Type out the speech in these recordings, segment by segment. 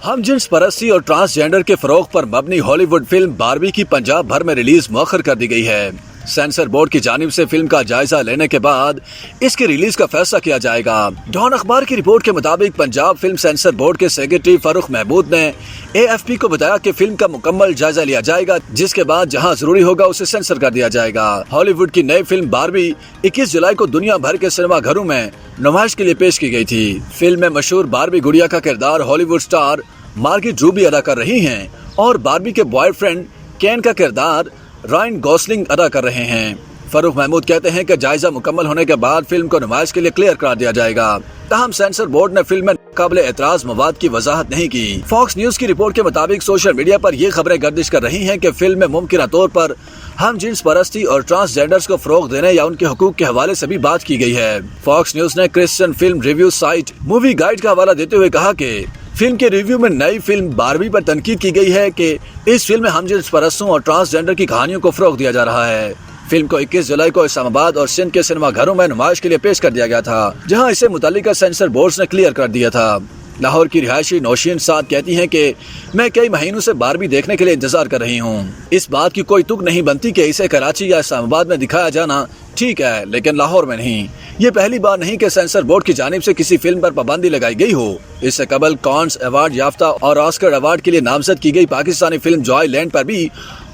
हम जिन्स परस्ती और ट्रांसजेंडर के फरोग पर मबनी हॉलीवुड फिल्म बारबी की पंजाब भर में रिलीज मौखर कर दी गई है। सेंसर बोर्ड की जानिब से फिल्म का जायजा लेने के बाद इसकी रिलीज का फैसला किया जाएगा। डॉन अखबार की रिपोर्ट के मुताबिक पंजाब फिल्म सेंसर बोर्ड के सेक्रेटरी फारूक महमूद ने AFP को बताया कि फिल्म का मुकम्मल जायजा लिया जाएगा, जिसके बाद जहां जरूरी होगा उसे सेंसर कर दिया जाएगा। हॉलीवुड की नई फिल्म बारबी 21 जुलाई को दुनिया भर के सिनेमा घरों में नुमाइश के लिए पेश की गई थी। फिल्म में मशहूर बारबी गुड़िया का किरदार हॉलीवुड स्टार मार्गरेट रूबी अदा कर रही हैं और बारबी के बॉयफ्रेंड केन का किरदार रायन गॉसलिंग अदा कर रहे हैं। फारूक महमूद कहते हैं कि जायजा मुकम्मल होने के बाद फिल्म को नुमाइश के लिए क्लियर करार दिया जाएगा। ताहम सेंसर बोर्ड ने फिल्म में काबिल एतराज मवाद की वजाहत नहीं की। फॉक्स न्यूज की रिपोर्ट के मुताबिक सोशल मीडिया पर ये खबरें गर्दिश कर रही हैं कि फिल्म में मुमकिन तौर पर हम जिन्स परस्ती और ट्रांसजेंडर्स को फरोग देने या उनके हुकूक के हवाले से भी बात की गई है। फॉक्स न्यूज ने Christian film review site movie guide का हवाला देते हुए कहा कि फिल्म के रिव्यू में नई फिल्म बारबी पर तनकीद की गई है कि इस फिल्म में हम जिन्स परस्तों और ट्रांसजेंडर की कहानियों को फरोग दिया जा रहा है। फिल्म को 21 जुलाई को इस्लामाबाद और सिंध के सिनेमा घरों में नुमाइश के लिए पेश कर दिया गया था, जहां इसे मुतल्लिका सेंसर बोर्ड ने क्लियर कर दिया था। लाहौर की रिहायशी नौशीन साद कहती हैं कि मैं कई महीनों से बारबी देखने के लिए इंतजार कर रही हूं। इस बात की कोई तुक नहीं बनती कि इसे कराची या इस्लामाबाद में दिखाया जाना ठीक है, लेकिन लाहौर में नहीं। ये पहली बार नहीं कि सेंसर बोर्ड की जानिब से किसी फिल्म पर पाबंदी लगाई गई हो। इससे कबल कॉन्स अवार्ड याफ्ता और ऑस्कर अवार्ड के लिए नामजद की गई पाकिस्तानी फिल्म जॉय लैंड पर भी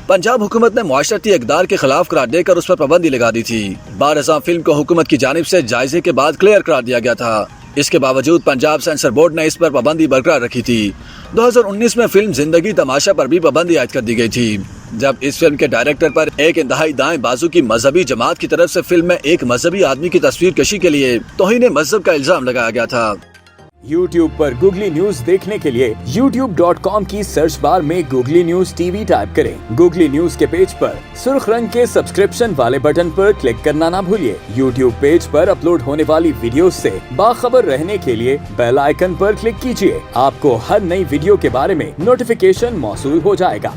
पंजाब हुकूमत ने मुआशरती इक़दार के खिलाफ करार देकर उस पर पाबंदी लगा दी थी। बारह फिल्म को हुकूमत की जानिब से जायजे के बाद क्लियर करार दिया गया था। इसके बावजूद पंजाब सेंसर बोर्ड ने इस पर पाबंदी बरकरार रखी थी। 2019 में फिल्म जिंदगी तमाशा पर भी पाबंदी आयद कर दी गई थी, जब इस फिल्म के डायरेक्टर पर एक इंतहाई दाएं बाजू की मजहबी जमात की तरफ से फिल्म में एक मजहबी आदमी की तस्वीर कशी के लिए तौहीन मजहब का इल्जाम लगाया गया था। YouTube पर गूगली न्यूज देखने के लिए youtube.com की सर्च बार में गूगली न्यूज TV टाइप करें। गूगली न्यूज के पेज पर सुर्ख रंग के सब्सक्रिप्शन वाले बटन पर क्लिक करना ना भूलिए। YouTube पेज पर अपलोड होने वाली वीडियोस से बाखबर रहने के लिए बेल आइकन पर क्लिक कीजिए। आपको हर नई वीडियो के बारे में नोटिफिकेशन मौसूल हो जाएगा।